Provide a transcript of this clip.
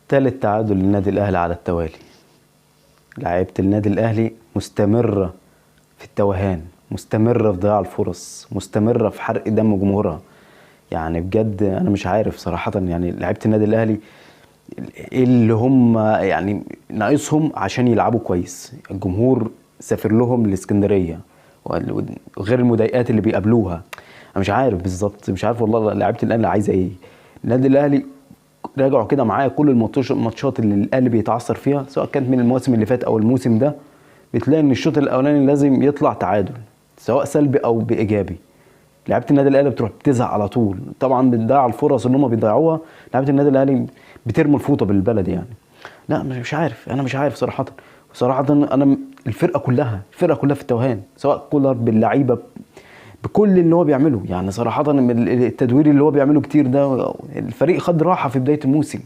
تالت تعادل للنادي الأهلي على التوالي. لعيبة النادي الأهلي مستمرة في التوهان، مستمرة في ضياع الفرص، مستمرة في حرق دم جمهورها. يعني بجد أنا مش عارف صراحة، يعني لعيبة النادي الأهلي إيه اللي هم يعني ناقصهم عشان يلعبوا كويس. الجمهور سافر لهم الإسكندرية، وغير المضايقات اللي بيقابلوها. أنا مش عارف بالظبط، مش عارف والله لعيبة الأهلي عايزة إيه. النادي الأهلي راجعوا كده معايا كل الماتشات اللي الاهلي بيتعثر فيها، سواء كانت من الموسم اللي فات او الموسم ده، بتلاقي ان الشوط الاولاني لازم يطلع تعادل، سواء سلبي او بايجابي. لعيبه النادي الاهلي بتروح بتزهق على طول، طبعا بتضيع الفرص اللي هم بيضيعوها. لعيبه النادي الاهلي بترمي الفوطه بالبلد يعني. لا مش عارف، انا مش عارف صراحه. صراحه انا الفرقه كلها في التوهان، سواء كولر باللعيبه بكل اللي هو بيعمله. يعني صراحه التدوير اللي هو بيعمله كتير ده، الفريق خد راحه في بدايه الموسم